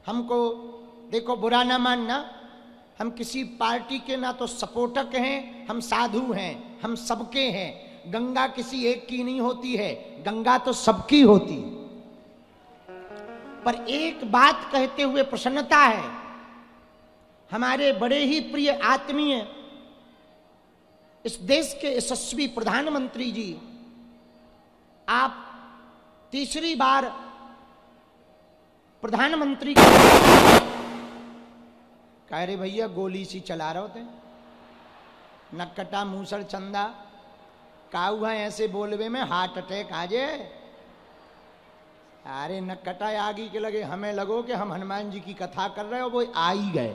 हमको देखो बुरा ना मानना, हम किसी पार्टी के ना तो सपोर्टक हैं, हम साधु हैं, हम सबके हैं। गंगा किसी एक की नहीं होती है, गंगा तो सबकी होती है। पर एक बात कहते हुए प्रसन्नता है, हमारे बड़े ही प्रिय आत्मीय इस देश के यशस्वी प्रधानमंत्री जी, आप तीसरी बार प्रधानमंत्री कह रहे भैया गोली सी चला रहे होते नक्कटा मूसर चंदा का हुआ ऐसे बोलवे में हार्ट अटैक आ जाए। अरे नक्कटा आगी के लगे, हमें लगो कि हम हनुमान जी की कथा कर रहे हो, वो आ ही गए।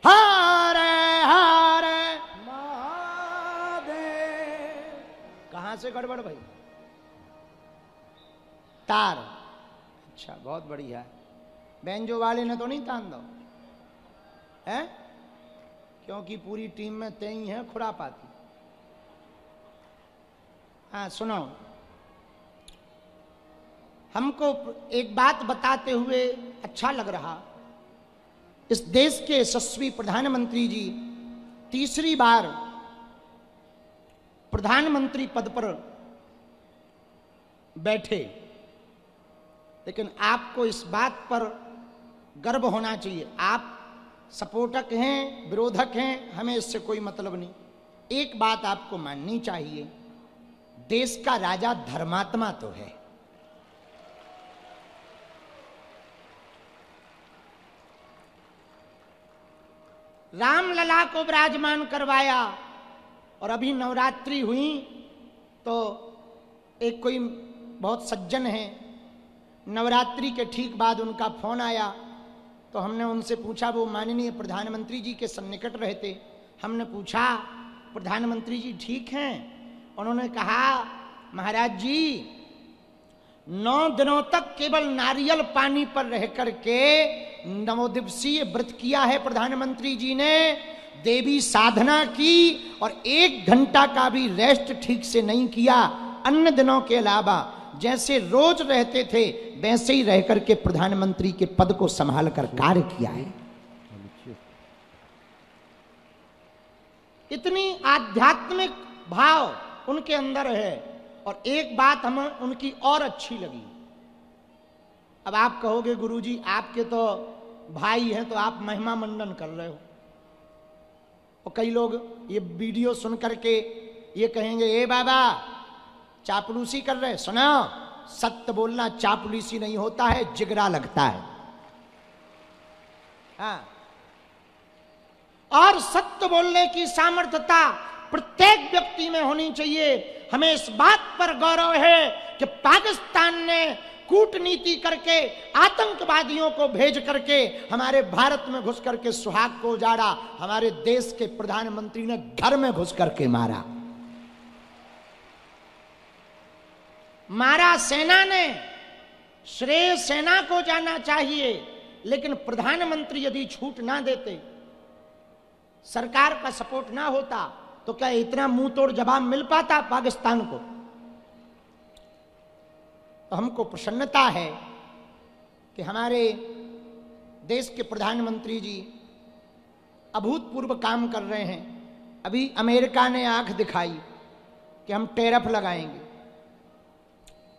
हारे हारे महादेव। कहां से गड़बड़ भाई? तार। अच्छा बहुत बढ़िया। बैंजो वाले ने तो नहीं तान दो है, क्योंकि पूरी टीम में तय है खुरापाती। हाँ सुनो, हमको एक बात बताते हुए अच्छा लग रहा, इस देश के यशस्वी प्रधानमंत्री जी तीसरी बार प्रधानमंत्री पद पर बैठे, लेकिन आपको इस बात पर गर्व होना चाहिए। आप सपोर्टक हैं, विरोधक हैं, हमें इससे कोई मतलब नहीं। एक बात आपको माननी चाहिए, देश का राजा धर्मात्मा तो है। रामलला को विराजमान करवाया, और अभी नवरात्रि हुई तो एक कोई बहुत सज्जन है, नवरात्रि के ठीक बाद उनका फोन आया, तो हमने उनसे पूछा, वो माननीय प्रधानमंत्री जी के सन्निकट रहते, हमने पूछा प्रधानमंत्री जी ठीक हैं? उन्होंने कहा महाराज जी 9 दिनों तक केवल नारियल पानी पर रह करके 9 दिवसीय व्रत किया है प्रधानमंत्री जी ने, देवी साधना की, और 1 घंटा का भी रेस्ट ठीक से नहीं किया। अन्य दिनों के अलावा जैसे रोज रहते थे वैसे ही रह करके प्रधानमंत्री के पद को संभाल कर कार्य किया है। इतनी आध्यात्मिक भाव उनके अंदर है। और एक बात हमें उनकी और अच्छी लगी। अब आप कहोगे गुरुजी आपके तो भाई हैं तो आप महिमा मंडन कर रहे हो, और कई लोग ये वीडियो सुन करके ये कहेंगे ए बाबा चापलूसी कर रहे। सुनो, सत्य बोलना चापलूसी नहीं होता है, जिगरा लगता है। हाँ, और सत्य बोलने की सामर्थ्यता प्रत्येक व्यक्ति में होनी चाहिए। हमें इस बात पर गौरव है कि पाकिस्तान ने कूटनीति करके आतंकवादियों को भेज करके हमारे भारत में घुस करके सुहाग को उजाड़ा, हमारे देश के प्रधानमंत्री ने घर में घुस करके मारा। मारा सेना ने, श्रेय सेना को जाना चाहिए, लेकिन प्रधानमंत्री यदि छूट ना देते, सरकार का सपोर्ट ना होता, तो क्या इतना मुंह तोड़ जवाब मिल पाता पाकिस्तान को? तो हमको प्रसन्नता है कि हमारे देश के प्रधानमंत्री जी अभूतपूर्व काम कर रहे हैं। अभी अमेरिका ने आंख दिखाई कि हम टैरिफ लगाएंगे।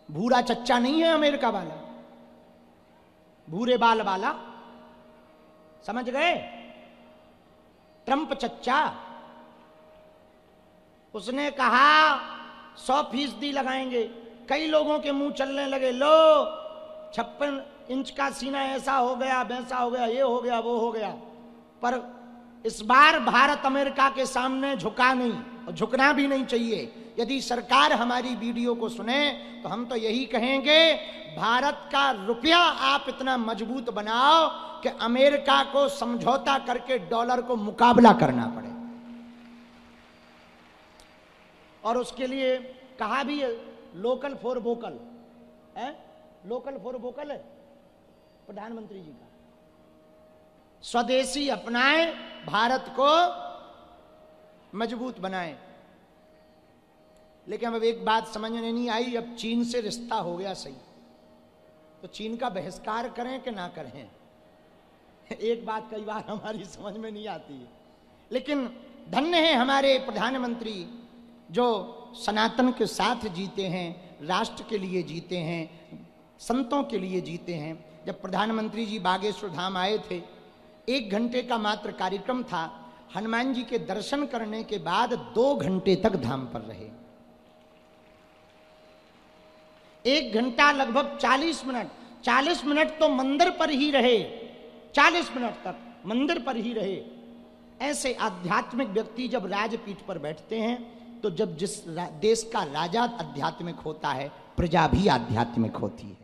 भूरा चच्चा नहीं है अमेरिका वाला, भूरे बाल वाला, समझ गए? ट्रंप चच्चा, उसने कहा 100% लगाएंगे। कई लोगों के मुंह चलने लगे, लो 56 इंच का सीना ऐसा हो गया, वैसा हो गया, ये हो गया, वो हो गया। पर इस बार भारत अमेरिका के सामने झुका नहीं, और झुकना भी नहीं चाहिए। यदि सरकार हमारी वीडियो को सुने तो हम तो यही कहेंगे, भारत का रुपया आप इतना मजबूत बनाओ कि अमेरिका को समझौता करके डॉलर को मुकाबला करना पड़े। और उसके लिए कहा भी है लोकल फॉर वोकल है, लोकल फॉर वोकल है प्रधानमंत्री जी का। स्वदेशी अपनाएं, भारत को मजबूत बनाएं। लेकिन अब एक बात समझ में नहीं आई, अब चीन से रिश्ता हो गया सही, तो चीन का बहिष्कार करें कि ना करें? एक बात कई बार हमारी समझ में नहीं आती है। लेकिन धन्य है हमारे प्रधानमंत्री जो सनातन के साथ जीते हैं, राष्ट्र के लिए जीते हैं, संतों के लिए जीते हैं। जब प्रधानमंत्री जी बागेश्वर धाम आए थे, 1 घंटे का मात्र कार्यक्रम था। हनुमान जी के दर्शन करने के बाद 2 घंटे तक धाम पर रहे। 1 घंटा लगभग 40 मिनट, 40 मिनट तो मंदिर पर ही रहे, 40 मिनट तक मंदिर पर ही रहे। ऐसे आध्यात्मिक व्यक्ति जब राजपीठ पर बैठते हैं, तो जब जिस देश का राजा आध्यात्मिक होता है, प्रजा भी आध्यात्मिक होती है।